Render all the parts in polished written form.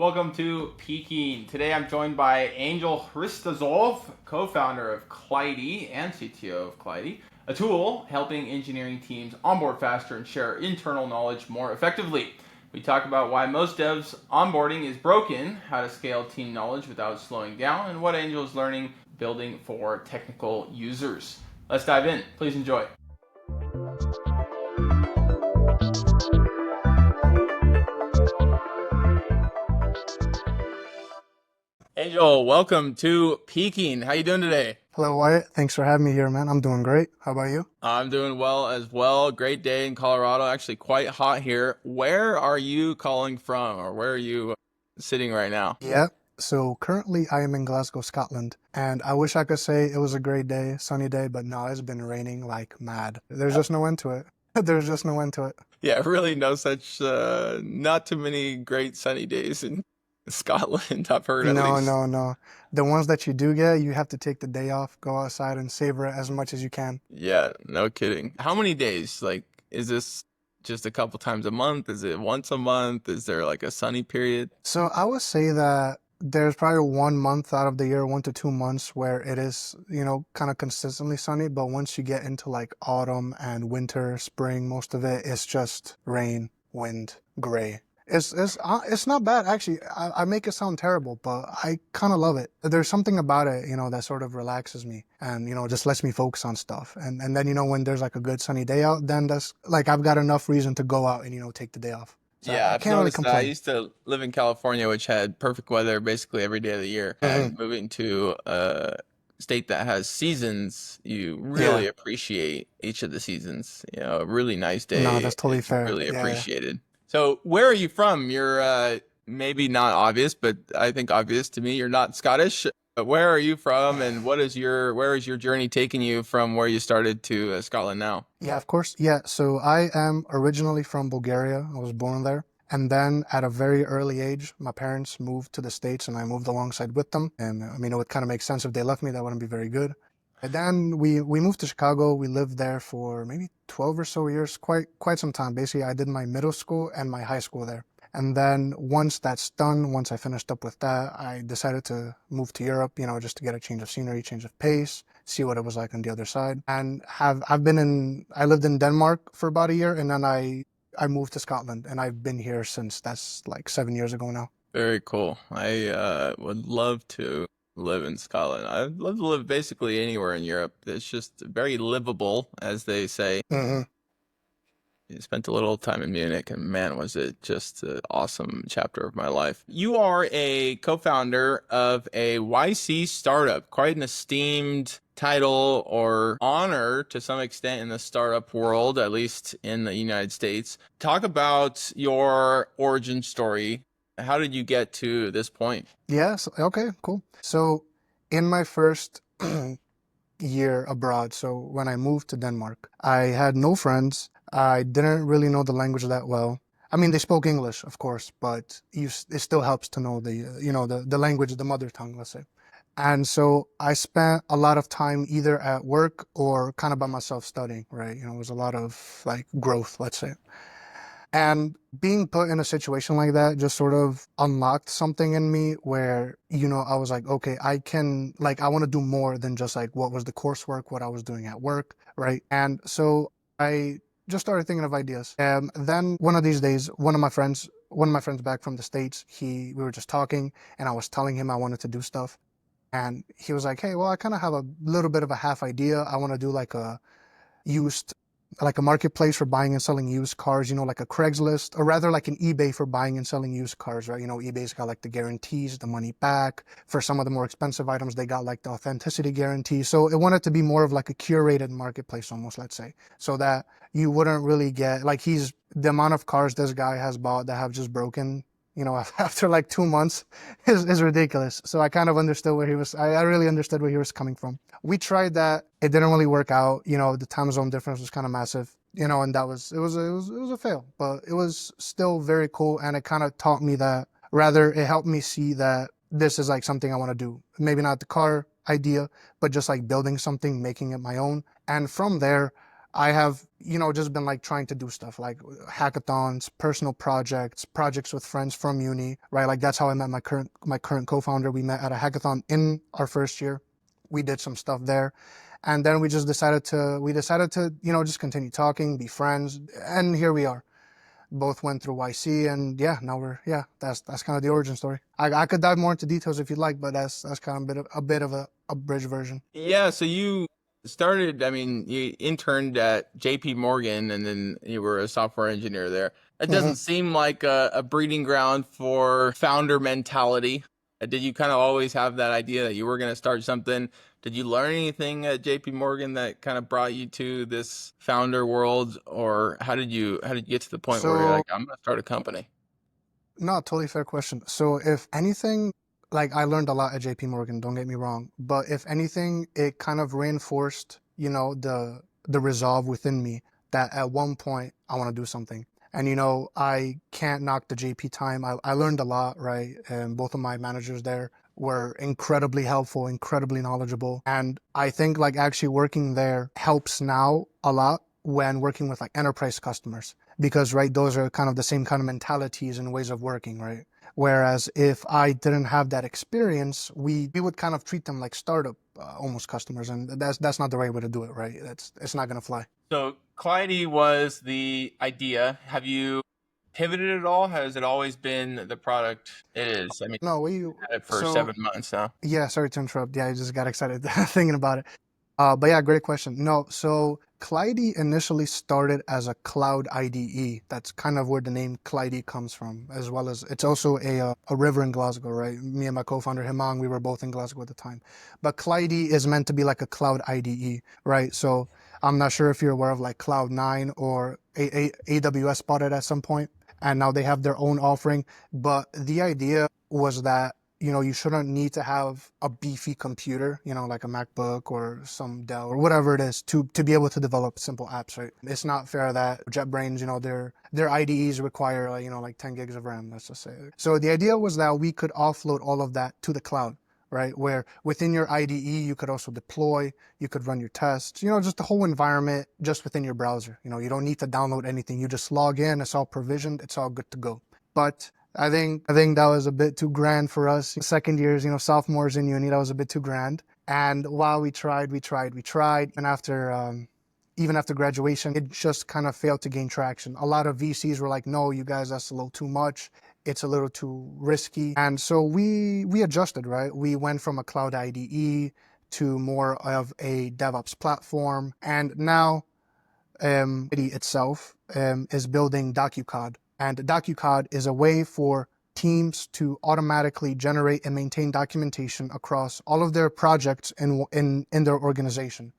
Welcome to Peking. Today I'm joined by Anguel Hristozov, co-founder of Clidey and CTO of Clidey, a tool helping engineering teams onboard faster and share internal knowledge more effectively. We talk about why most devs onboarding is broken, how to scale team knowledge without slowing down, and what Anguel is learning building for technical users. Let's dive in. Please enjoy. Anguel, welcome to Peking. How you doing today? Hello, Wyatt. Thanks for having me here, man. I'm doing great. How about you? I'm doing well as well. Great day in Colorado. Actually quite hot here. Where are you calling from, or where are you sitting right now? Yeah. So currently I am in Glasgow, Scotland, and I wish I could say it was a great day, sunny day, but no, it's been raining like mad. There's just no end to it. There's just no end to it. Yeah, really no such, not too many great sunny days in Scotland, I've heard at No, least. no, no. The ones that you do get, you have to take the day off, go outside and savor it as much as you can. Yeah, no kidding. How many days? Like, is this just a couple times a month? Is it once a month? Is there like a sunny period? So I would say that there's probably 1 month out of the year, 1 to 2 months, where it is, kind of consistently sunny. But once you get into like autumn and winter, spring, most of it is just rain, wind, gray. It's not bad actually. I make it sound terrible, but I kind of love it. There's something about it, that sort of relaxes me and just lets me focus on stuff. And then when there's like a good sunny day out, then that's like I've got enough reason to go out and take the day off. So Yeah, I I've can't really noticed that. I complain. used to live in California, which had perfect weather basically every day of the year. Hmm. And moving to a state that has seasons, you Yeah. really appreciate each of the seasons. You know, a really nice No, day that's totally is fair. really Yeah, yeah. appreciated. So, where are you from? You're maybe not obvious, but I think obvious to me. You're not Scottish. But where are you from, and where is your journey taking you from where you started to Scotland now? Yeah, of course. Yeah, so I am originally from Bulgaria. I was born there. And then at a very early age, my parents moved to the States and I moved alongside with them. And I mean, it would kind of make sense if they left me, that wouldn't be very good. And then we moved to Chicago. We lived there for maybe 12 or so years, quite some time. Basically, I did my middle school and my high school there. And then once that's done, once I finished up with that, I decided to move to Europe, just to get a change of scenery, change of pace, see what it was like on the other side. And I lived in Denmark for about a year and then I moved to Scotland and I've been here since. That's like 7 years ago now. Very cool. I would love to live in Scotland. I'd love to live basically anywhere in Europe. It's just very livable, as they say. Hmm. I spent a little time in Munich, and man, was it just an awesome chapter of my life. You are a co-founder of a YC startup, quite an esteemed title or honor to some extent in the startup world, at least in the United States. Talk about your origin story. How did you get to this point? Yes. Okay, cool. So in my first year abroad, so when I moved to Denmark, I had no friends. I didn't really know the language that well. I mean, they spoke English, of course, but it still helps to know the language, the mother tongue, let's say. And so I spent a lot of time either at work or kind of by myself studying, right? It was a lot of like growth, let's say. And being put in a situation like that just sort of unlocked something in me where, I was like, okay, I want to do more than just like what was the coursework, what I was doing at work, right? And so I just started thinking of ideas. And then one of these days, one of my friends back from the States, we were just talking and I was telling him I wanted to do stuff. And he was like, hey, well, I kind of have a little bit of a half idea. I want to do used like a marketplace for buying and selling used cars, like a Craigslist, or rather like an eBay for buying and selling used cars, right? eBay's got like the guarantees, the money back. For some of the more expensive items, they got like the authenticity guarantee. So it wanted to be more of like a curated marketplace almost, let's say, so that you wouldn't really get like the amount of cars this guy has bought that have just broken, after like 2 months is ridiculous. So I kind of understood I really understood where he was coming from. We tried that. It didn't really work out. The time zone difference was kind of massive, and it was a fail, but it was still very cool. And it kind of taught me that, rather, it helped me see that this is like something I want to do. Maybe not the car idea, but just like building something, making it my own. And from there, I have, just been like trying to do stuff like hackathons, personal projects, projects with friends from uni, right? Like that's how I met my current co-founder. We met at a hackathon in our first year. We did some stuff there. And then we decided to, just continue talking, be friends, and here we are. Both went through YC, and yeah, now yeah, that's kind of the origin story. I could dive more into details if you'd like, but that's kind of a bit of a abridged version. Yeah, so you started, I mean, you interned at JP Morgan and then you were a software engineer there. It Hmm. doesn't seem like a breeding ground for founder mentality. Did you kind of always have that idea that you were going to start something? Did you learn anything at JP Morgan that kind of brought you to this founder world, or how did you get to the point where you're So like, I'm going to start a company? no, totally fair question. So if anything, like I learned a lot at JP Morgan, don't get me wrong, but if anything, it kind of reinforced, the resolve within me that at one point I want to do something. And I can't knock the JP time. I learned a lot, right? And both of my managers there were incredibly helpful, incredibly knowledgeable. And I think like actually working there helps now a lot when working with like enterprise customers because right those are kind of the same kind of mentalities and ways of working, right? Whereas if I didn't have that experience, we would kind of treat them like startup almost customers, and that's not the right way to do it, right? It's not gonna fly. So Clidey was the idea. Have you pivoted at all? Has it always been the product it is? I mean, No, had it for so 7 months now. yeah, sorry to interrupt. Yeah, I just got excited thinking about it. But yeah, great question. No, so Clidey initially started as a cloud IDE. That's kind of where the name Clidey comes from, as well as it's also a river in Glasgow, right? Me and my co-founder Himang, we were both in Glasgow at the time. But Clidey is meant to be like a cloud IDE, right? So I'm not sure if you're aware of like Cloud9 or AWS bought it at some point, and now they have their own offering. But the idea was that you shouldn't need to have a beefy computer, like a MacBook or some Dell or whatever it is to be able to develop simple apps, right? It's not fair that JetBrains, their IDEs require like 10 gigs of RAM, let's just say. So the idea was that we could offload all of that to the cloud, right? Where within your IDE, you could also deploy, you could run your tests, just the whole environment just within your browser. You don't need to download anything. You just log in, it's all provisioned, it's all good to go. But I think that was a bit too grand for us. Second years, sophomores in uni, that was a bit too grand. And while we tried, and even after graduation, it just kind of failed to gain traction. A lot of VCs were like, "No, you guys, that's a little too much. It's a little too risky." And so we adjusted, right? We went from a cloud IDE to more of a DevOps platform, and now IDE itself is building DocuCode. And DocuCode is a way for teams to automatically generate and maintain documentation across all of their projects in their organization.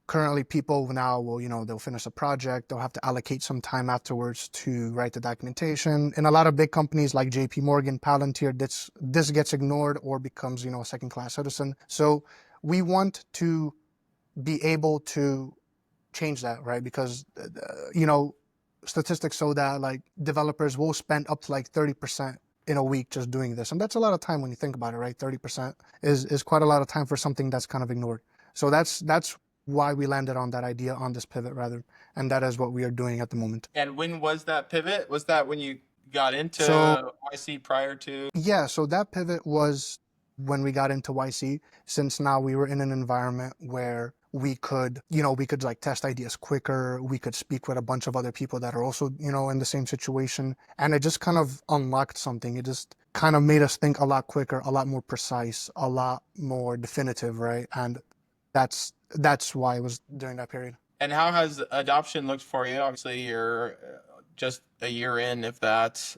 Currently, people now will, they'll finish a project, they'll have to allocate some time afterwards to write the documentation. In a lot of big companies like JP Morgan, Palantir, this gets ignored or becomes, a second-class citizen. So we want to be able to change that, right? Because statistics show that like developers will spend up to like 30% in a week just doing this, and that's a lot of time when you think about it, right? 30% is quite a lot of time for something that's kind of ignored. So that's why we landed on that idea, on this pivot rather, and that is what we are doing at the moment. And when was that pivot? Was that when you got So into YC prior to? yeah, so that pivot was when we got into YC, since now we were in an environment where we could like test ideas quicker. We could speak with a bunch of other people that are also, in the same situation. And it just kind of unlocked something. It just kind of made us think a lot quicker, a lot more precise, a lot more definitive, right? And that's why it was during that period. And how has adoption looked for you? Obviously, you're just a year in, if that.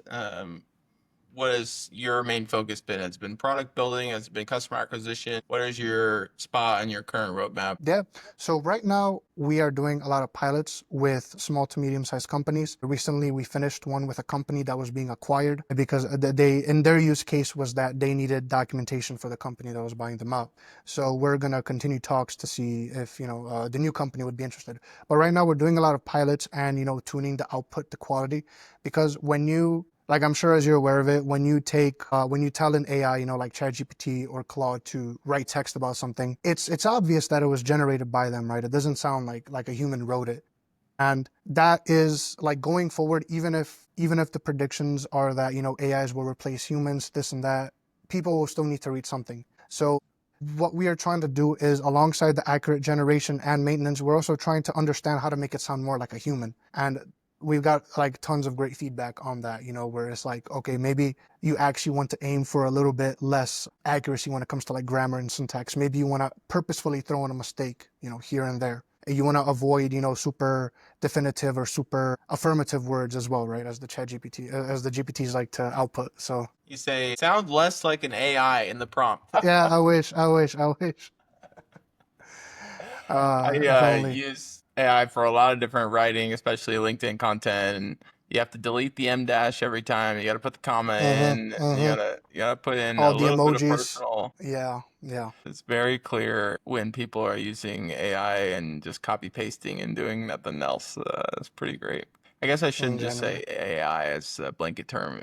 What has your main focus been? Has it been product building? Has it been customer acquisition? What is your spot on your current roadmap? Yeah. So right now we are doing a lot of pilots with small to medium sized companies. Recently we finished one with a company that was being acquired because in their use case was that they needed documentation for the company that was buying them out. So we're going to continue talks to see if, the new company would be interested. But right now we're doing a lot of pilots and, tuning the output, the quality, because when you like I'm sure as you're aware of it, when you tell an AI, like ChatGPT or Claude to write text about something, it's obvious that it was generated by them, right? It doesn't sound like a human wrote it. And that is like going forward, even if the predictions are that, AIs will replace humans, this and that, people will still need to read something. So what we are trying to do is, alongside the accurate generation and maintenance, we're also trying to understand how to make it sound more like a human. And we've got like tons of great feedback on that, where it's like, okay, maybe you actually want to aim for a little bit less accuracy when it comes to like grammar and syntax. Maybe you want to purposefully throw in a mistake, here and there. You want to avoid, super definitive or super affirmative words as well, right? As the GPTs like to output. So You say, sound less like an AI in the prompt. yeah, I wish. I If only. use AI for a lot of different writing, especially LinkedIn content, and you have to delete the M dash every time. You got to put the comma in. Mm-hmm. You gotta put in a All the little bit of emojis. personal. Yeah, yeah. It's very clear when people are using AI and just copy pasting and doing nothing else. It's pretty great. I guess I shouldn't just Genuinely. say AI as a blanket term.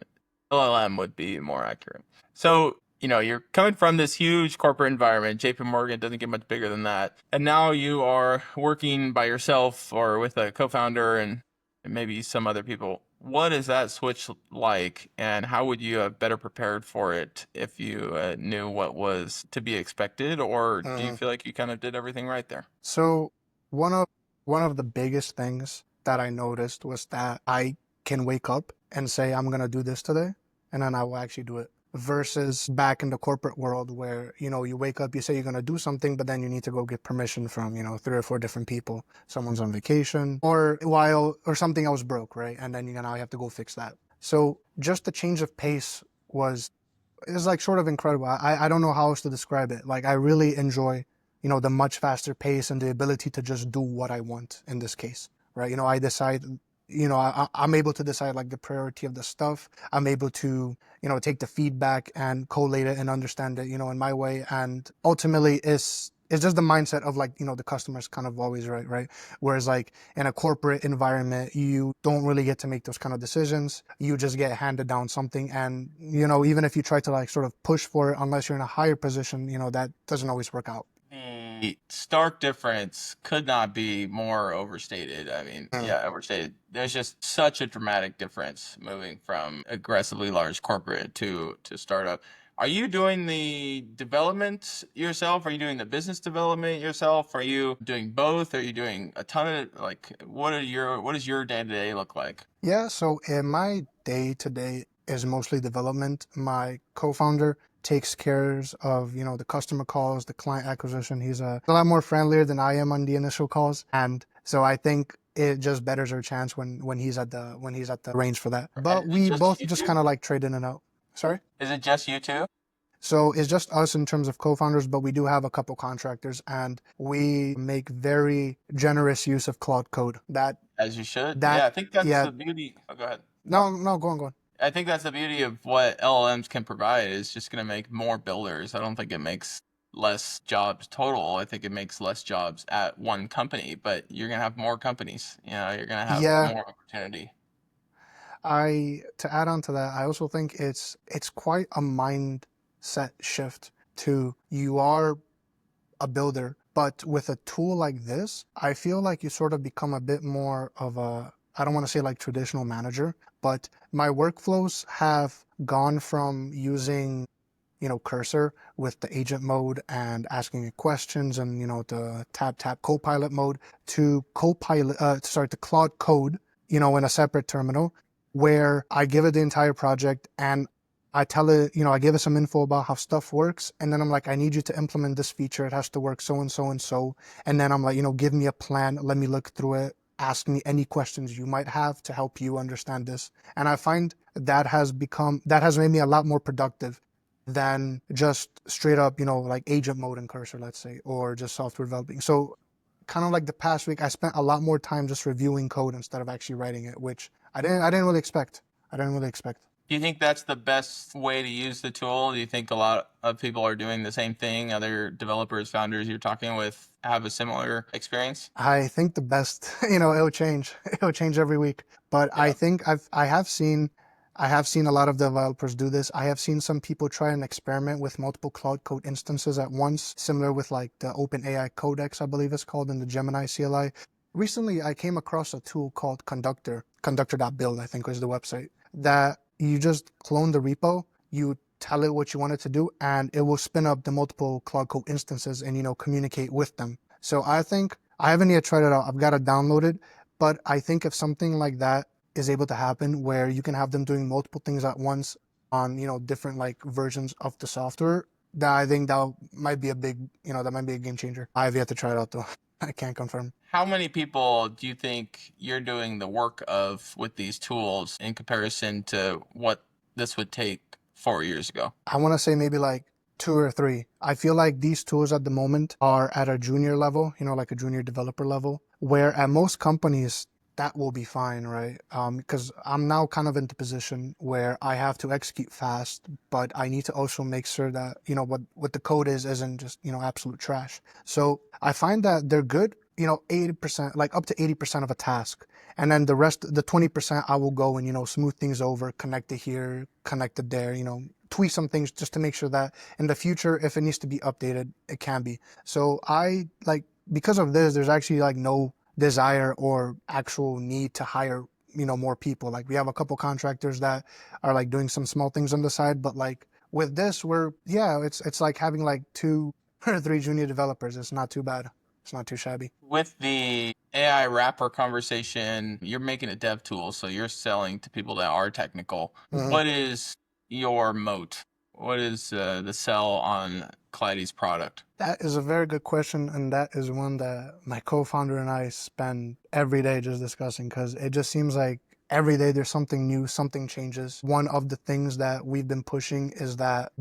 LLM would be more accurate. So, you're coming from this huge corporate environment. JP Morgan doesn't get much bigger than that. And now you are working by yourself or with a co-founder and maybe some other people. What is that switch like, and how would you have better prepared for it if you knew what was to be expected, or do you Mhm. feel like you kind of did everything right there? So one of one of the biggest things that I noticed was that I can wake up and say I'm gonna do this today, and then I will actually do it. Versus back in the corporate world where, you wake up, you say you're gonna do something, but then you need to go get permission from, three or four different people. Someone's on vacation or something else broke, right? And then now you have to go fix that. So just the change of pace was is like sort of incredible. I don't know how else to describe it. Like I really enjoy, the much faster pace and the ability to just do what I want in this case, right? I decide, I'm able to decide like the priority of the stuff. I'm able to, take the feedback and collate it and understand it, in my way. And ultimately it's just the mindset of like, the customer's kind of always right, right? Whereas like in a corporate environment, you don't really get to make those kind of decisions. You just get handed down something. And, even if you try to like sort of push for it, unless you're in a higher position, that doesn't always work out. The stark difference could not be more overstated. I mean, Mm. yeah, overstated. There's just such a dramatic difference moving from aggressively large corporate to startup. Are you doing the development yourself? Are you doing the business development yourself? Are you doing both? Are you doing a ton of like what does your day to day look like? Yeah. So in my day to day is mostly development. My co-founder takes cares of, the customer calls, the client acquisition. He's a lot more friendlier than I am on the initial calls. And so I think it just betters our chance when he's at the range for that. And But is it we just both you just two? kind of like trade in and out. Sorry? Is it just you two? So it's just us in terms of co-founders, but we do have a couple contractors and we make very generous use of Cloud Code. As you should. That Yeah, I think that's yeah, the beauty. Oh, go ahead. no, go on. I think that's the beauty of what LLMs can provide is just going to make more builders. I don't think it makes less jobs total. I think it makes less jobs at one company, but you're going to have more companies. You're going to have Yeah, more opportunity. I to add on to that, I also think it's quite a mindset shift to you are a builder, but with a tool like this, I feel like you sort of become a bit more of a, I don't want to say like traditional manager, but my workflows have gone from using, cursor with the agent mode and asking it questions and, the tap copilot mode to to Claude code, in a separate terminal where I give it the entire project and I tell it, I give it some info about how stuff works. And then I'm like, I need you to implement this feature. It has to work so and so and so. And then I'm like, give me a plan. Let me look through it. Ask me any questions you might have to help you understand this. And I find that has made me a lot more productive than just straight up, like agent mode and cursor, let's say, or just software developing. So kind of like the past week, I spent a lot more time just reviewing code instead of actually writing it, which I didn't really expect. I didn't really expect. Do you think that's the best way to use the tool? Do you think a lot of people are doing the same thing? Other developers, founders you're talking with have a similar experience? I think the best, it'll change. It'll change every week. But I Yeah. think I have seen I have seen a lot of developers do this. I have seen some people try and experiment with multiple Cloud Code instances at once, similar with like the OpenAI Codex, I believe it's called, in the Gemini CLI. Recently, I came across a tool called Conductor, conductor.build, I think was the website, that you just clone the repo, you tell it what you want it to do, and it will spin up the multiple Cloud Code instances and, communicate with them. So I think I haven't yet tried it out. I've got to download it, but I think if something like that is able to happen where you can have them doing multiple things at once on, different like versions of the software, that I think that might be a big, that might be a game changer. I have yet to try it out though. I can't confirm. How many people do you think you're doing the work of with these tools in comparison to what this would take 4 years ago? I want to say maybe like two or three. I feel like these tools at the moment are at a junior level, like a junior developer level, where at most companies that will be fine, right? Because I'm now kind of in the position where I have to execute fast, but I need to also make sure that, what the code is isn't just, absolute trash. So I find that they're good, 80%, like up to 80% of a task. And then the rest, the 20%, I will go and, smooth things over, connect it here, connect it there, tweak some things just to make sure that in the future, if it needs to be updated, it can be. So because of this, there's actually like no desire or actual need to hire, more people. Like we have a couple contractors that are like doing some small things on the side, but like with this, it's like having like two or three junior developers. It's not too bad. It's not too shabby. With the AI wrapper conversation, you're making a dev tool, so you're selling to people that are technical. Mhm. What is your moat? What is the sell on Clidey's product? That is a very good question, and that is one that my co-founder and I spend every day just discussing, because it just seems like every day there's something new, something changes. One of the things that we've been pushing is that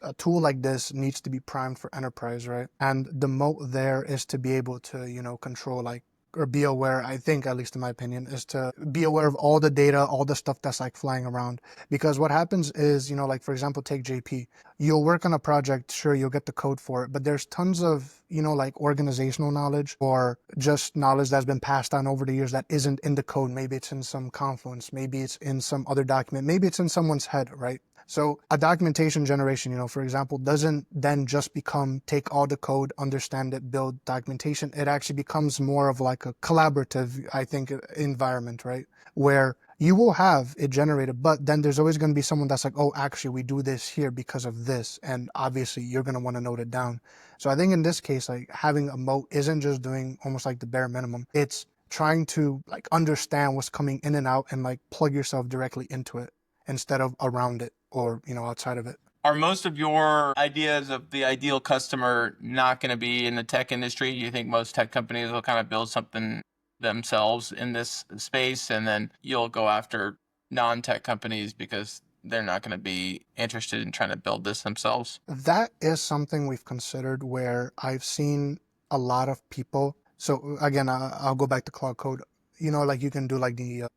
a tool like this needs to be primed for enterprise, right? And the moat there is to be able to, control like or be aware, I think, at least in my opinion, is to be aware of all the data, all the stuff that's like flying around. Because what happens is, like for example, take JP. You'll work on a project, sure, you'll get the code for it, but there's tons of, like organizational knowledge or just knowledge that's been passed on over the years that isn't in the code. Maybe it's in some Confluence, maybe it's in some other document, maybe it's in someone's head, right? So a documentation generation, for example, doesn't then just become take all the code, understand it, build documentation. It actually becomes more of like a collaborative, I think, environment, right? Where you will have it generated, but then there's always going to be someone that's like, oh, actually, we do this here because of this. And obviously, you're going to want to note it down. So I think in this case, like having a moat isn't just doing almost like the bare minimum. It's trying to like understand what's coming in and out and like plug yourself directly into it instead of around it or, outside of it. Are most of your ideas of the ideal customer not going to be in the tech industry? Do you think most tech companies will kind of build something themselves in this space, and then you'll go after non-tech companies because they're not going to be interested in trying to build this themselves? That is something we've considered where I've seen a lot of people. So again, I'll go back to Cloud Code. Like you can do like the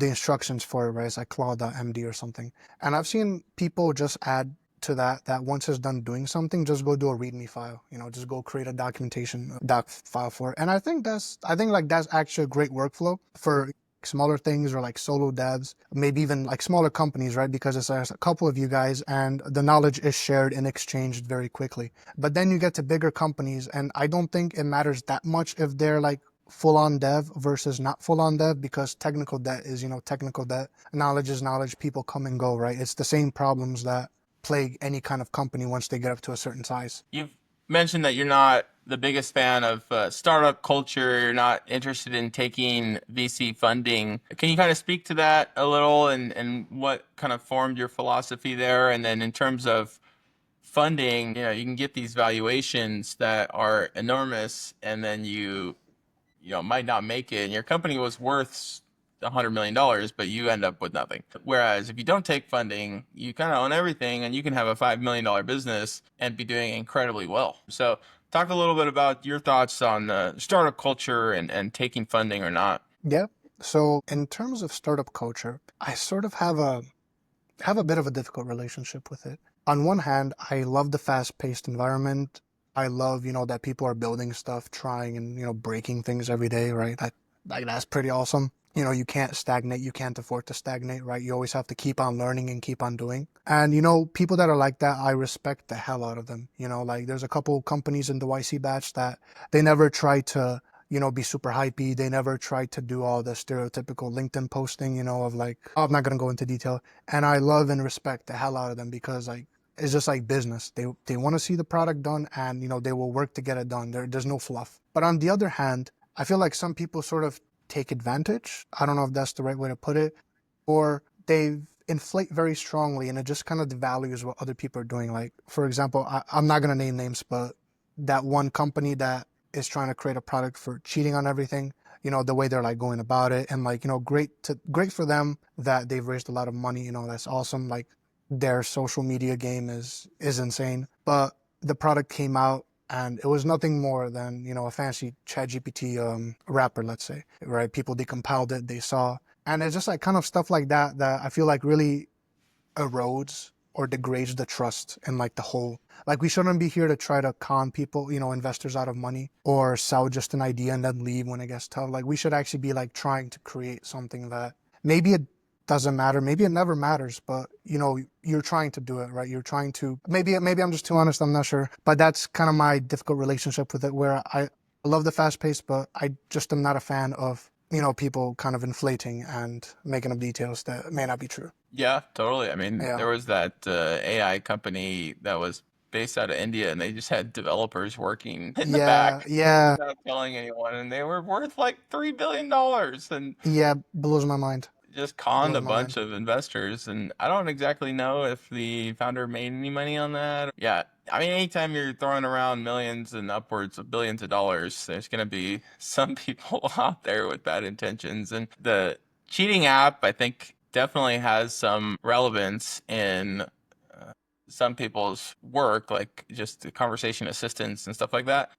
instructions for it, right? It's like claude.md or something. And I've seen people just add to that once it's done doing something, just go do a README file, just go create a documentation doc file for it. And I think like that's actually a great workflow for smaller things or like solo devs, maybe even like smaller companies, right? Because it's a couple of you guys and the knowledge is shared and exchanged very quickly. But then you get to bigger companies, and I don't think it matters that much if they're like full-on dev versus not full-on dev, because technical debt is, technical debt. Knowledge is knowledge. People come and go, right? It's the same problems that plague any kind of company once they get up to a certain size. You've mentioned that you're not the biggest fan of startup culture. You're not interested in taking VC funding. Can you kind of speak to that a little, and what kind of formed your philosophy there? And then in terms of funding, you can get these valuations that are enormous, and then you might not make it, and your company was worth $100 million, but you end up with nothing. Whereas if you don't take funding, you kind of own everything, and you can have a $5 million business and be doing incredibly well. So talk a little bit about your thoughts on startup culture and taking funding or not. Yeah. So in terms of startup culture, I sort of have a bit of a difficult relationship with it. On one hand, I love the fast-paced environment. I love, that people are building stuff, trying and, breaking things every day, right? That's pretty awesome. You can't stagnate. You can't afford to stagnate, right? You always have to keep on learning and keep on doing. And, people that are like that, I respect the hell out of them. Like there's a couple companies in the YC batch that they never try to, be super hypey. They never try to do all the stereotypical LinkedIn posting, of like, oh, I'm not going to go into detail. And I love and respect the hell out of them because like, it's just like business. They want to see the product done and, they will work to get it done. There's no fluff. But on the other hand, I feel like some people sort of take advantage. I don't know if that's the right way to put it, or they inflate very strongly and it just kind of devalues what other people are doing. Like, for example, I'm not going to name names, but that one company that is trying to create a product for cheating on everything, the way they're like going about it and like, great for them that they've raised a lot of money, that's awesome. Like their social media game is insane, but the product came out and it was nothing more than, a fancy ChatGPT wrapper, let's say, right? People decompiled it, they saw. And it's just like kind of stuff like that that I feel like really erodes or degrades the trust in like the whole. Like we shouldn't be here to try to con people, investors out of money or sell just an idea and then leave when it gets tough. Like we should actually be like trying to create something that maybe it doesn't matter, maybe it never matters, but you're trying to do it, right? You're trying to, maybe I'm just too honest, I'm not sure, but that's kind of my difficult relationship with it, where I love the fast pace, but I just am not a fan of people kind of inflating and making up details that may not be true. Yeah, totally. I mean, Yeah. there was that AI company that was based out of India, and they just had developers working in the Yeah, back yeah, without telling anyone, and they were worth like $3 billion, and yeah, blows my mind. just conned Blows a my mind. bunch of investors. And I don't exactly know if the founder made any money on that. Yeah, I mean, anytime you're throwing around millions and upwards of billions of dollars, there's going to be some people out there with bad intentions. And the cheating app, I think, definitely has some relevance in some people's work, like just the conversation assistants and stuff like that.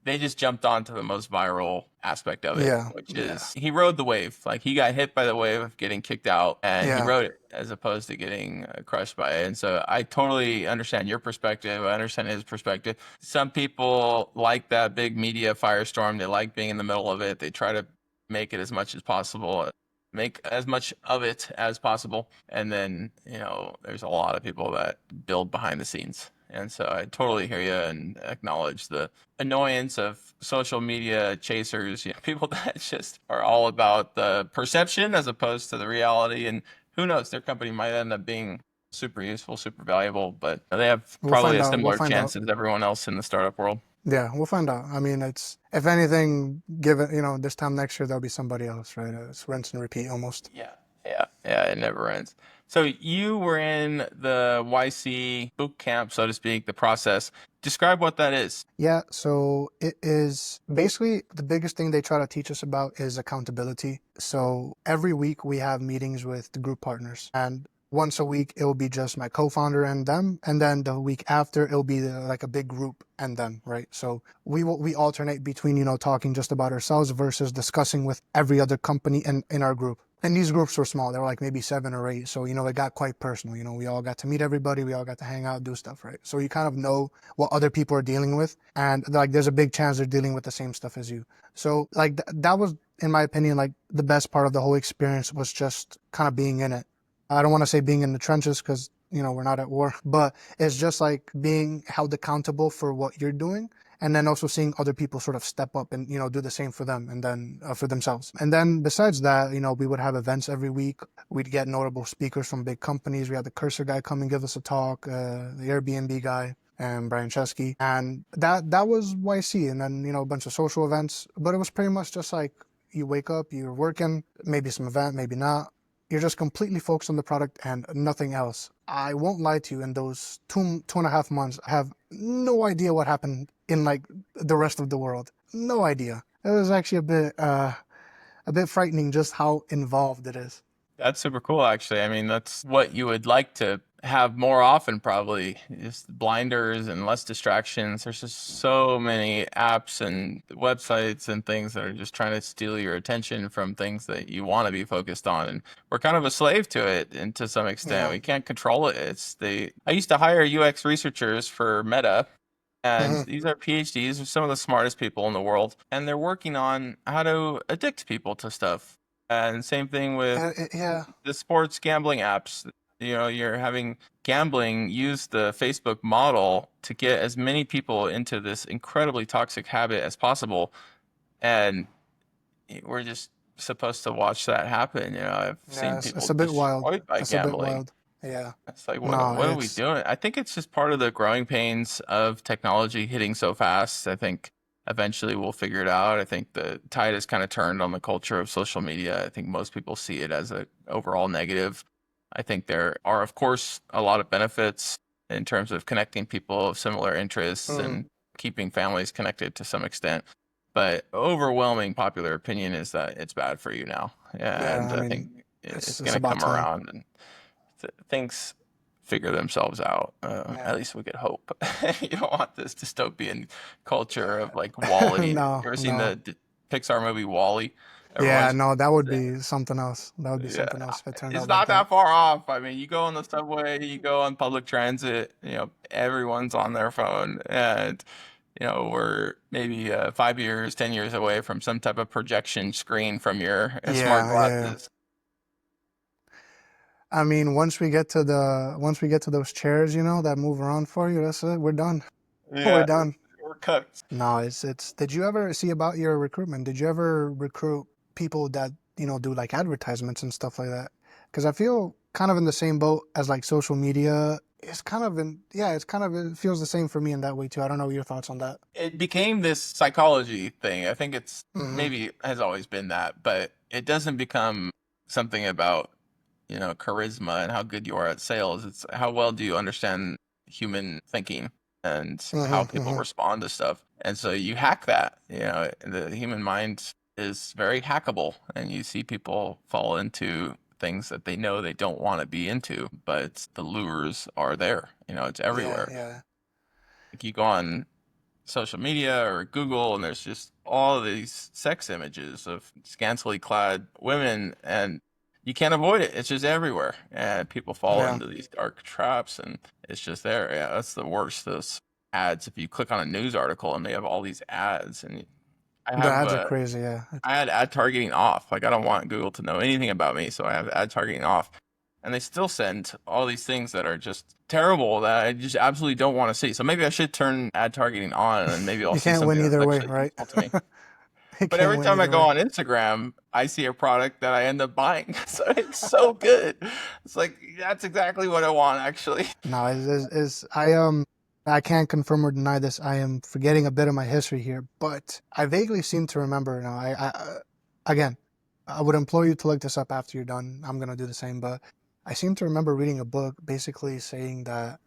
They just jumped onto the most viral aspect of it, Yeah, which yeah, is he rode the wave. Like he got hit by the wave of getting kicked out, and he yeah. rode it as opposed to getting crushed by it. And so I totally understand your perspective. I understand his perspective. Some people like that big media firestorm. They like being in the middle of it. They try to make it as much as possible, make as much of it as possible. And then, there's a lot of people that build behind the scenes. And so I totally hear you and acknowledge the annoyance of social media chasers, people that just are all about the perception as opposed to the reality. And who knows, their company might end up being super useful, super valuable, but they have We'll probably find a out. We'll similar find out. chance as everyone else in the startup world. Yeah, we'll find out. I mean, it's if anything, given this time next year there'll be somebody else, right? It's rinse and repeat almost. Yeah, yeah, it never ends. So you were in the YC boot camp, so to speak, the process. Describe what that is. Yeah, so it is basically the biggest thing they try to teach us about is accountability. So every week we have meetings with the group partners, and once a week it will be just my co-founder and them, and then the week after it'll be like a big group and them, right? So we alternate between talking just about ourselves versus discussing with every other company in our group. And these groups were small. They were like maybe 7 or 8. So, it got quite personal. We all got to meet everybody. We all got to hang out, do stuff, right? So you kind of know what other people are dealing with. And like, there's a big chance they're dealing with the same stuff as you. So like that was, in my opinion, like the best part of the whole experience was just kind of being in it. I don't want to say being in the trenches because, we're not at war, but it's just like being held accountable for what you're doing. And then also seeing other people sort of step up and, do the same for them and then for themselves. And then besides that, we would have events every week. We'd get notable speakers from big companies. We had the Cursor guy come and give us a talk, the Airbnb guy, and Brian Chesky. And that was YC. And then, a bunch of social events. But it was pretty much just like you wake up, you're working, maybe some event, maybe not. You're just completely focused on the product and nothing else. I won't lie to you, in those 2.5 months, I have no idea what happened in like the rest of the world. No idea. It was actually a bit frightening just how involved it is. That's super cool, actually. I mean, that's what you would like to have more often, probably. Just blinders and less distractions. There's just so many apps and websites and things that are just trying to steal your attention from things that you want to be focused on. And we're kind of a slave to it, and to some extent, Yeah. we can't control it. I used to hire UX researchers for Meta. And Hmm. these are PhDs, they're some of the smartest people in the world, and they're working on how to addict people to stuff. And same thing with Yeah. the sports gambling apps. You're having gambling use the Facebook model to get as many people into this incredibly toxic habit as possible. And we're just supposed to watch that happen. I've Yeah, seen it's people a bit wild. destroyed by It's a bit gambling. wild. Yeah. It's like, No, what are we it's doing? I think it's just part of the growing pains of technology hitting so fast. I think eventually we'll figure it out. I think the tide has kind of turned on the culture of social media. I think most people see it as an overall negative. I think there are, of course, a lot of benefits in terms of connecting people of similar interests mm, and keeping families connected to some extent. But overwhelming popular opinion is that it's bad for you now. yeah, And I I think mean, it's it's going to about come time. around and things figure themselves out. Yeah. At least we could hope. You don't want this dystopian culture of like Wall-E. You No, ever seen no. the Pixar movie Wall-E? Yeah, Everyone's no, that would be something else. That would be yeah, something else if it turned it's out like not that. that far off. I mean, you go on the subway, you go on public transit, everyone's on their phone, and we're maybe 5 years, 10 years away from some type of projection screen from your smart Yeah, yeah. glasses. I mean, once we get to those chairs, that move around for you, that's it. We're done. We're Yeah, done. we're cooked. No, it's did you ever see about your recruitment? Did you ever recruit people that, do like advertisements and stuff like that? Because I feel kind of in the same boat as like social media. It's kind of it feels the same for me in that way too. I don't know your thoughts on that. It became this psychology thing. I think it's Hmm. maybe has always been that, but it doesn't become something about, charisma and how good you are at sales. It's how well do you understand human thinking and how Hmm. people Hmm. respond to stuff. And so you hack that, the human mind is very hackable and you see people fall into things that they know they don't want to be into, but the lures are there, it's Yeah, everywhere. yeah. Like you go on social media or Google, and there's just all of these sex images of scantily clad women, and you can't avoid it. It's just everywhere, and people fall Yeah. into these dark traps, and it's just there. Yeah, that's the worst. Those ads. If you click on a news article, and they have all these ads, and I The have ads are crazy, yeah. I had ad targeting off. Like I don't want Google to know anything about me, so I have ad targeting off. And they still send all these things that are just terrible that I just absolutely don't want to see. So maybe I should turn ad targeting on and maybe I'll You see can't win something that's either way, actually right? useful to me. You But can't every win time I either go way. on Instagram, I see a product that I end up buying. So it's so good. It's like that's exactly what I want actually. No, I can't confirm or deny this. I am forgetting a bit of my history here, but I vaguely seem to remember. Now, again, I would implore you to look this up after you're done. I'm gonna do the same, but I seem to remember reading a book basically saying that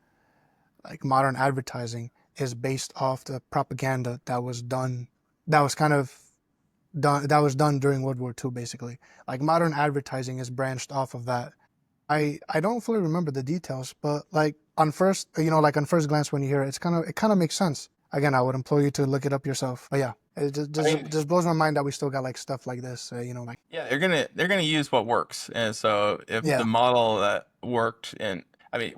like modern advertising is based off the propaganda that was done, that was kind of that was done during World War II, basically. Like modern advertising is branched off of that. I don't fully remember the details, but like on first glance when you hear it, it kind of makes sense. Again, I would implore you to look it up yourself. But yeah, it I mean, just blows my mind that we still got like stuff like this. Like yeah, they're gonna use what works. And so if the yeah, model that worked and I mean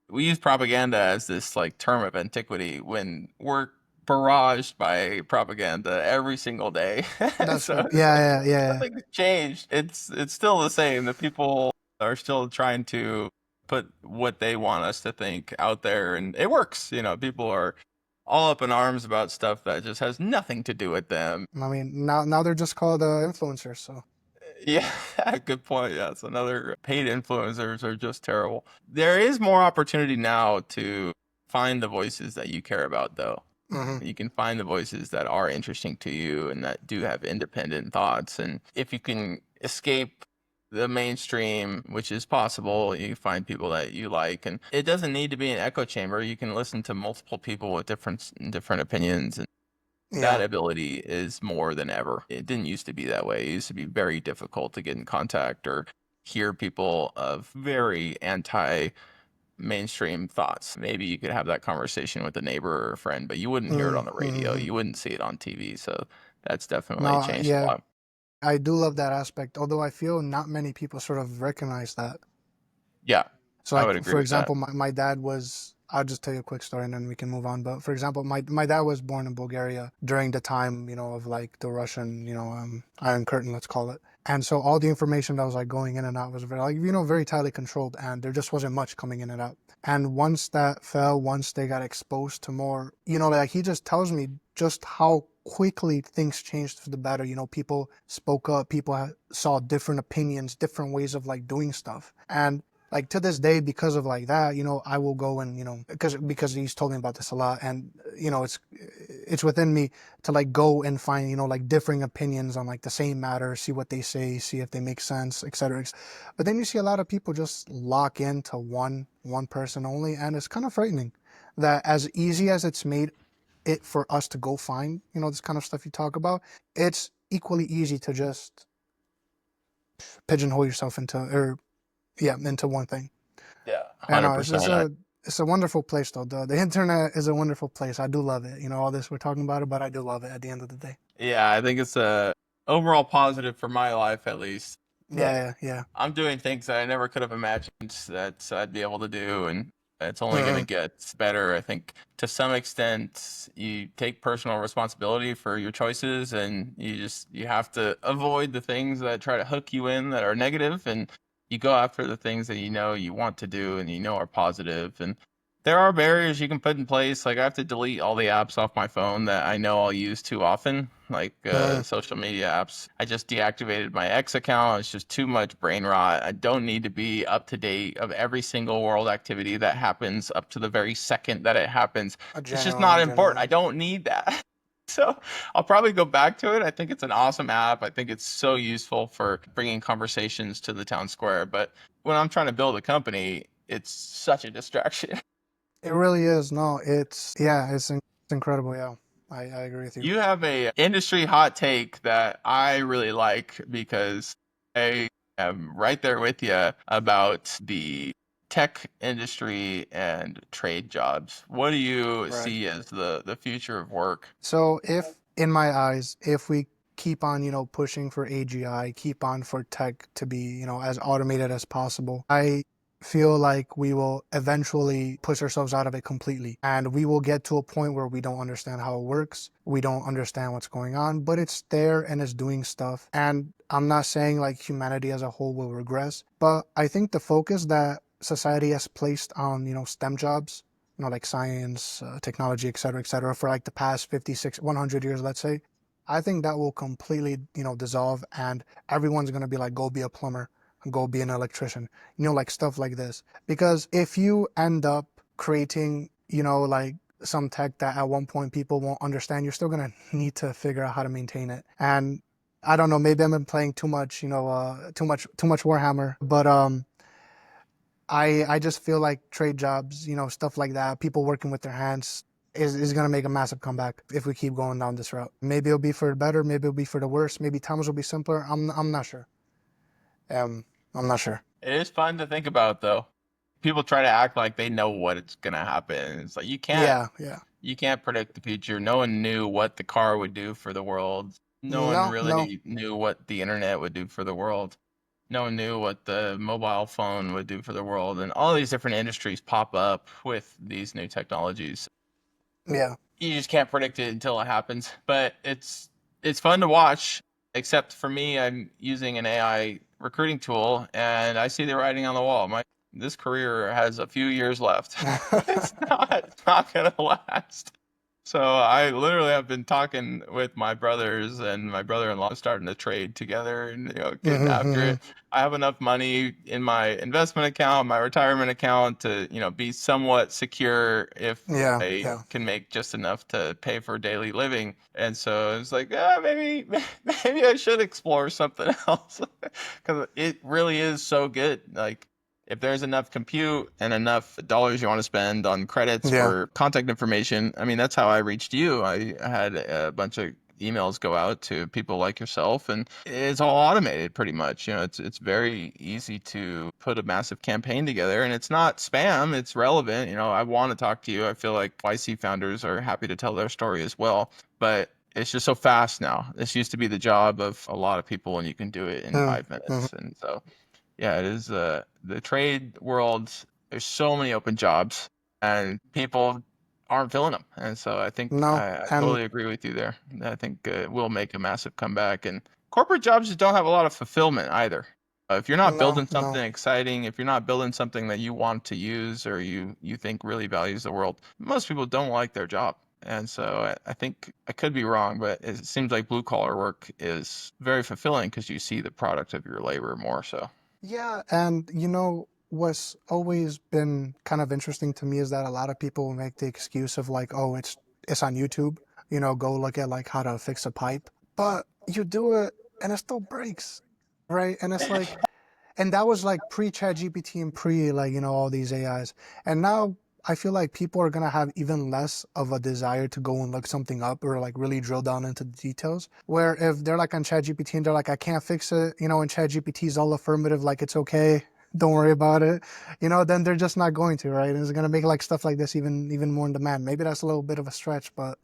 we use propaganda as this like term of antiquity when we're barraged by propaganda every single day. that's So true. it's like Yeah, yeah, yeah, nothing's changed. It's still the same. The people are still trying to put what they want us to think out there and it works. People are all up in arms about stuff that just has nothing to do with them. yeah. I mean, now they're just called influencers. So Yeah, good point. Yeah, it's another paid influencers are just terrible. There is more opportunity now to find the voices that you care about, though. hmm You can find the voices that are interesting to you and that do have independent thoughts. And if you can escape the mainstream, which is possible, you find people that you like. And it doesn't need to be an echo chamber. You can listen to multiple people with different opinions that yeah, ability is more than ever. It didn't used to be that way. It used to be very difficult to get in contact or hear people of very anti mainstream thoughts. Maybe you could have that conversation with a neighbor or a friend, but you wouldn't hear it on the radio. mm-hmm. You wouldn't see it on TV. So that's definitely No, changed a yeah, lot. I do love that aspect. Although I feel not many people sort of recognize that. Yeah, So I like would agree for with that. example, my dad was I'll just tell you a quick story and then we can move on. But for example, my dad was born in Bulgaria during the time, of like the Russian, Iron Curtain, let's call it. And so all the information that was like going in and out was very, like, very tightly controlled, and there just wasn't much coming in and out. And once that fell, once they got exposed to more, like he just tells me just how quickly things changed for the better. People spoke up, people saw different opinions, different ways of like doing stuff. And like to this day, because of like that, I will go and, because he's told me about this a lot, and, it's within me to like go and find, like differing opinions on like the same matter, see what they say, see if they make sense, etc. But then you see a lot of people just lock into one person only, and it's kind of frightening that as easy as it's made it for us to go find, this kind of stuff you talk about, it's equally easy to just pigeonhole yourself into one thing. Yeah, And 100%. it's a wonderful place though. The internet is a wonderful place. I do love it. All this we're talking about it, but I do love it at the end of the day. Yeah, I think it's a overall positive for my life, at least. Yeah. I'm doing things that I never could have imagined that I'd be able to do, and it's only going to get better. I think to some extent, you take personal responsibility for your choices, and you have to avoid the things that try to hook you in that are negative, and you go after the things that you want to do and are positive. And there are barriers you can put in place. Like I have to delete all the apps off my phone that I know I'll use too often, like social media apps. I just deactivated my X account. It's just too much brain rot. I don't need to be up to date of every single world activity that happens up to the very second that it happens. It's just not important. I don't need that. So I'll probably go back to it. I think it's an awesome app. I think it's so useful for bringing conversations to the town square. But when I'm trying to build a company, it's such a distraction. It really is. No, it's incredible. Yeah, I agree with you. You have a industry hot take that I really like because I am right there with you about the tech industry and trade jobs. What do you Right. see as the future of work? So in my eyes, if we keep on, pushing for AGI, keep on for tech to be, as automated as possible, I feel like we will eventually push ourselves out of it completely. And we will get to a point where we don't understand how it works. We don't understand what's going on, but it's there and it's doing stuff. And I'm not saying like humanity as a whole will regress, but I think the focus that society has placed on, STEM jobs, like science, technology, et cetera, for like the past 50, 60, 100 years, let's say, I think that will completely, dissolve, and everyone's going to be like, go be a plumber, go be an electrician, like stuff like this. Because if you end up creating, like some tech that at one point people won't understand, you're still going to need to figure out how to maintain it. And I don't know, maybe I've been playing too much, too much Warhammer, but I just feel like trade jobs, stuff like that, people working with their hands is going to make a massive comeback if we keep going down this route. Maybe it'll be for the better, maybe it'll be for the worse, maybe times will be simpler. I'm not sure. I'm not sure. It is fun to think about, though. People try to act like they know what it's gonna happen. It's like you can't predict the future. No one knew what the car would do for the world. No one No, really knew what the internet would do for the world. No one knew what the mobile phone would do for the world. And all these different industries pop up with these new technologies. yeah. You just can't predict it until it happens. But it's fun to watch. Except for me, I'm using an AI recruiting tool, and I see the writing on the wall. This career has a few years left. It's not gonna last. So I literally have been talking with my brothers, and my brother-in-law is starting to trade together and getting after it. I have enough money in my investment account, my retirement account to be somewhat secure if I can make just enough to pay for daily living. And so it's like, maybe I should explore something else because it really is so good. Like, if there's enough compute and enough dollars you want to spend on credits for contact information, I mean, that's how I reached you. I had a bunch of emails go out to people like yourself, and it's all automated pretty much. It's very easy to put a massive campaign together, and it's not spam, it's relevant. I want to talk to you. I feel like YC founders are happy to tell their story as well, but it's just so fast now. This used to be the job of a lot of people, and you can do it in 5 minutes. And so yeah, it is the trade world. There's so many open jobs. and people aren't filling them. And so I think No, I and totally agree with you there. I think it will make a massive comeback. And corporate jobs just don't have a lot of fulfillment either. If you're not no, building no. something exciting, if you're not building something that you want to use or you think really values the world, most people don't like their job. And so I think I could be wrong, but it seems like blue collar work is very fulfilling because you see the product of your labor more so. Yeah, and what's always been kind of interesting to me is that a lot of people make the excuse of like, oh, it's on YouTube, go look at like how to fix a pipe. But you do it and it still breaks, right? And it's like, and that was like pre-ChatGPT and pre like, all these AIs. And now I feel like people are gonna have even less of a desire to go and look something up or like really drill down into the details. Where if they're like on ChatGPT and they're like, I can't fix it, and ChatGPT is all affirmative, like it's okay, don't worry about it, then they're just not going to, right? And it's gonna make like stuff like this even more in demand. Maybe that's a little bit of a stretch, but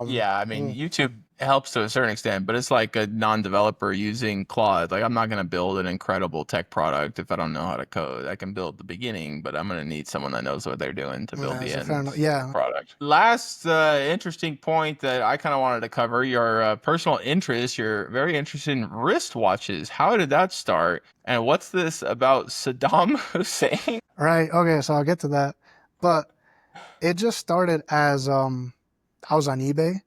Yeah, I mean, mm, YouTube helps to a certain extent, but it's like a non-developer using Claude. Like, I'm not going to build an incredible tech product if I don't know how to code. I can build the beginning, but I'm going to need someone that knows what they're doing to build yeah, the it's a fair end enough. Yeah, product. Last interesting point that I kind of wanted to cover, your personal interest. You're very interested in wristwatches. How did that start? And what's this about Saddam Hussein? right. Okay, so I'll get to that, but it just started as I was on eBay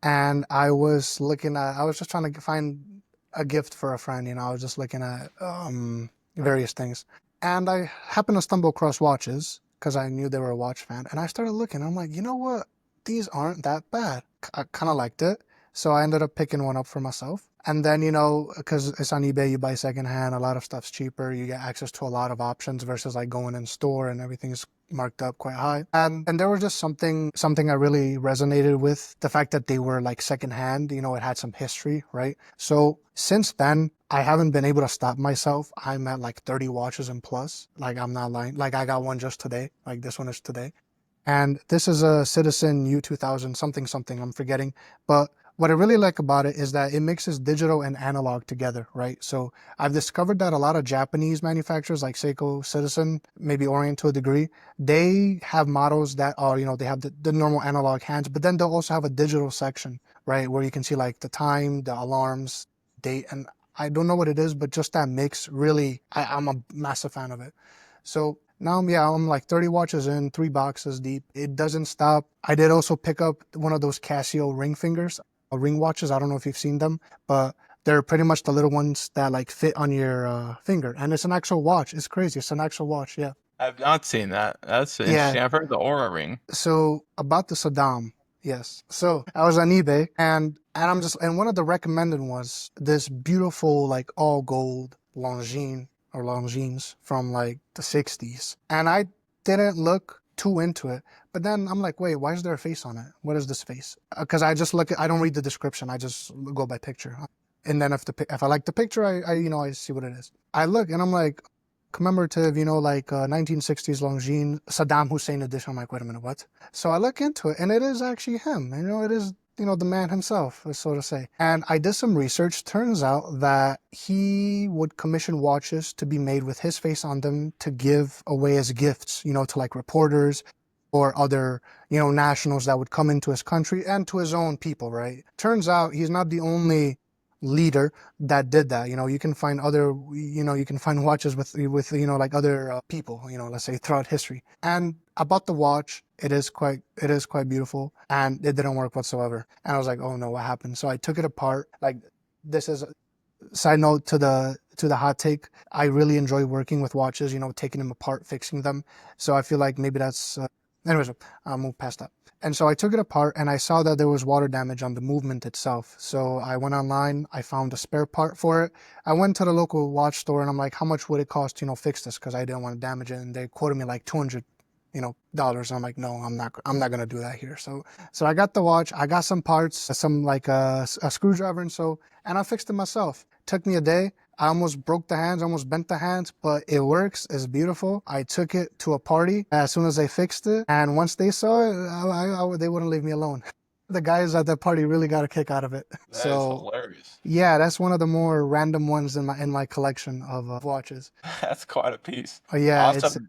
and I was just trying to find a gift for a friend. I was just looking at various things, and I happened to stumble across watches because I knew they were a watch fan, and I started looking. I'm like, you know what? These aren't that bad. I kind of liked it, so I ended up picking one up for myself. And then, because it's on eBay, you buy secondhand, a lot of stuff's cheaper. You get access to a lot of options versus like going in store and everything's marked up quite high. And there was just something I really resonated with, the fact that they were like secondhand, it had some history, right? So since then, I haven't been able to stop myself. I'm at like 30 watches and plus. Like I'm not lying. Like I got one just today. Like this one is today. And this is a Citizen U2000 something something, I'm forgetting. But what I really like about it is that it mixes digital and analog together, right? So I've discovered that a lot of Japanese manufacturers like Seiko, Citizen, maybe Orient to a degree, they have models that are, they have the normal analog hands, but then they'll also have a digital section, right? Where you can see like the time, the alarms, date, and I don't know what it is, but just that mix really, I'm a massive fan of it. So now, yeah, I'm like 30 watches in, 3 boxes deep. It doesn't stop. I did also pick up one of those Casio ring fingers, ring watches. I don't know if you've seen them, but they're pretty much the little ones that like fit on your finger. And it's an actual watch. It's crazy. It's an actual watch. Yeah. I've not seen that. That's Yeah. interesting. I've heard the Aura ring. So about the Saddam. Yes. So I was on eBay and one of the recommended was this beautiful, like all gold Longines or Longines from like the 60s. And I didn't look too into it. But then I'm like, wait, why is there a face on it? What is this face? Because I don't read the description. I just go by picture. And then if I like the picture, I see what it is. I look and I'm like, commemorative, like 1960s Longines, Saddam Hussein edition. I'm like, wait a minute, what? So I look into it, and it is actually him. It is, the man himself, so to say. And I did some research. Turns out that he would commission watches to be made with his face on them to give away as gifts, to like reporters or other, nationals that would come into his country and to his own people, right? Turns out he's not the only leader that did that. You can find you can find watches with like other people, let's say throughout history. And about the watch, it is quite beautiful, and it didn't work whatsoever. And I was like, oh no, what happened? So I took it apart. Like, this is a side note to the hot take. I really enjoy working with watches, taking them apart, fixing them. So I feel like maybe that's anyways, I'll move past that. And so I took it apart and I saw that there was water damage on the movement itself. So I went online, I found a spare part for it. I went to the local watch store and I'm like, how much would it cost to, fix this? Because I didn't want to damage it. And they quoted me like $200, dollars. And I'm like, no, I'm not going to do that here. So I got the watch, I got some parts, some like a screwdriver and I fixed it myself. Took me a day. I almost broke the hands, almost bent the hands, but it works. It's beautiful. I took it to a party as soon as I fixed it. And once they saw it, they wouldn't leave me alone. The guys at the party really got a kick out of it. That is hilarious. Yeah, that's one of the more random ones in my collection of watches. That's quite a piece. Yeah, it's Awesome.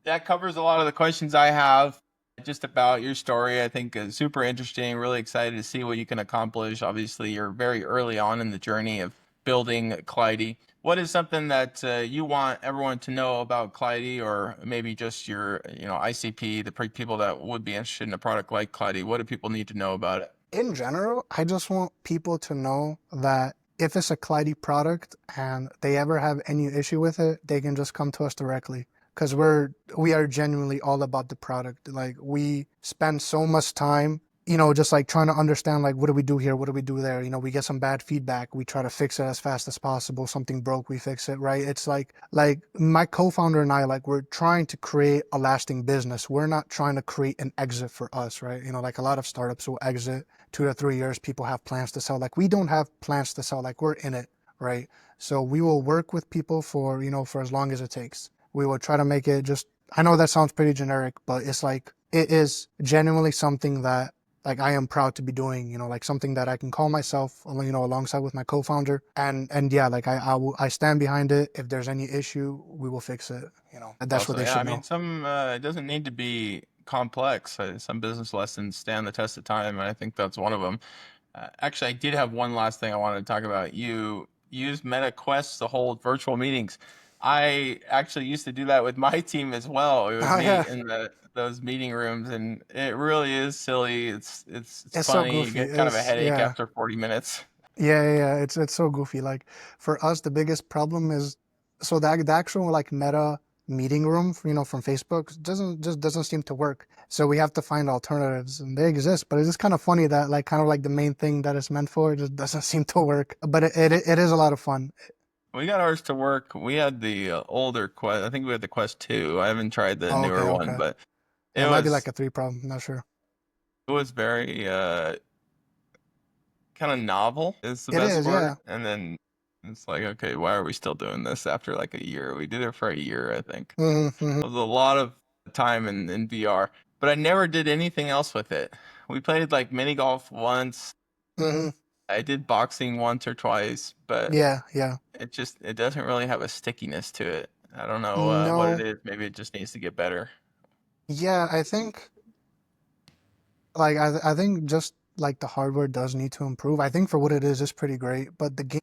that covers a lot of the questions I have just about your story. I think is super interesting. Really excited to see what you can accomplish. Obviously, you're very early on in the journey of building Clidey. What is something that you want everyone to know about Clidey, or maybe just your, ICP, the people that would be interested in a product like Clidey? What do people need to know about it? In general, I just want people to know that if it's a Clidey product and they ever have any issue with it, they can just come to us directly. Because we are genuinely all about the product. Like, we spend so much time, just like trying to understand, like, what do we do here? What do we do there? We get some bad feedback. We try to fix it as fast as possible. Something broke, we fix it, right? It's like my co-founder and I, like, we're trying to create a lasting business. We're not trying to create an exit for us, right? Like a lot of startups will exit 2 to 3 years. People have plans to sell. Like, we don't have plans to sell. Like, we're in it, right? So we will work with people for as long as it takes. We will try to make it just, I know that sounds pretty generic, but it's like, it is genuinely something that, like, I am proud to be doing, like something that I can call myself, alongside with my co-founder. And yeah, like I stand behind it. If there's any issue, we will fix it, and that's what Also, they yeah, I should mean, know. it doesn't need to be complex. Some business lessons stand the test of time, and I think that's one of them. Actually, I did have one last thing I wanted to talk about. You use Meta Quest to hold virtual meetings. I actually used to do that with my team as well. We would Oh yeah, meet in those meeting rooms, and it really is silly. It's it's so funny. You goofy. get kind of a It's headache yeah. after 40 minutes. Yeah. It's so goofy. Like, for us, the biggest problem is, so the actual, like, Meta meeting room, from Facebook doesn't seem to work. So we have to find alternatives, and they exist. But it's just kind of funny that, like, kind of like the main thing that it's meant for just doesn't seem to work. But it is a lot of fun. We got ours to work. We had the older Quest. I think we had the Quest 2. I haven't tried the Oh, okay, newer one, okay. but Yeah, it it might be like was a three problem. I'm not sure. it was very kind of novel is the It best is, word. yeah. And then it's like, okay, why are we still doing this after like a year? We did it for a year, I think. Mm-hmm, It was a lot of time in VR, but I never did anything else with it. We played like mini golf once. hmm. I did boxing once or twice, but Yeah. it doesn't really have a stickiness to it. I don't know what it No, is. Maybe it just needs to get better. yeah, I think, like, I think just like the hardware does need to improve. I think for what it is, it's pretty great. But Yeah.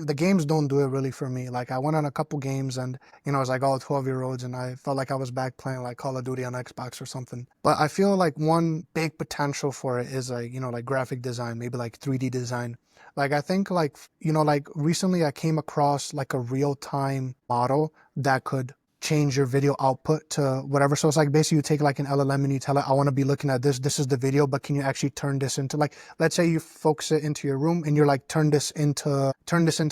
the games don't do it really for me. Like, I went on a couple games, and it's like all 12-year-olds, and I felt like I was back playing like Call of Duty on Xbox or something. But I feel like one big potential for it is, like, like graphic design, maybe like 3D design. Like, I think, like, like recently I came across like a real-time model that could change your video output to whatever. So it's like, basically, you take like an LLM and you tell it, I want to be looking at this. This is the video, but can you actually turn this into, like, let's say you focus it into your room and you're like, turn this into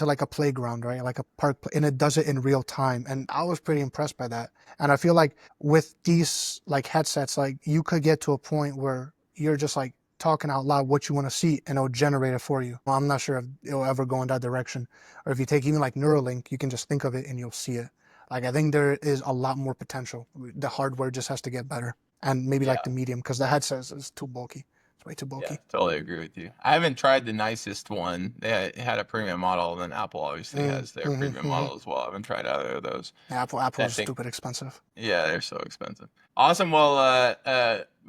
like a playground, right? Like a park, and it does it in real time. And I was pretty impressed by that. And I feel like with these like headsets, like, you could get to a point where you're just like talking out loud what you want to see, and it'll generate it for you. Well, I'm not sure if it'll ever go in that direction, or if you take even like Neuralink, you can just think of it and you'll see it. Like, I think there is a lot more potential. The hardware just has to get better, and maybe like Yeah. the medium, because the headset is too bulky. It's way too Yeah, bulky. totally agree with you. I haven't tried the nicest one. They had a premium model, and then Apple obviously has their premium Mm. model as well. I haven't tried either of those. Apple I is think, stupid expensive. yeah, they're so expensive. Awesome. Well,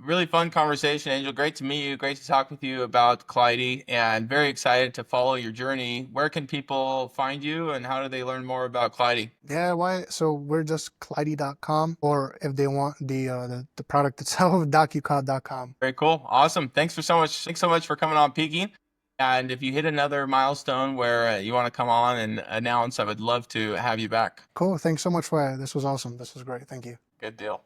really fun conversation, Angel. Great to meet you. Great to talk with you about Clidey, and very excited to follow your journey. Where can people find you, and how do they learn more about Clidey? Yeah, why? So we're just Clidey.com, or if they want the product itself, DocuCloud.com. Very cool. Awesome. Thanks so much. Thanks so much for coming on Peaking. And if you hit another milestone where you want to come on and announce, I would love to have you back. Cool. Thanks so much for it. This was awesome. This was great. Thank you. Good deal.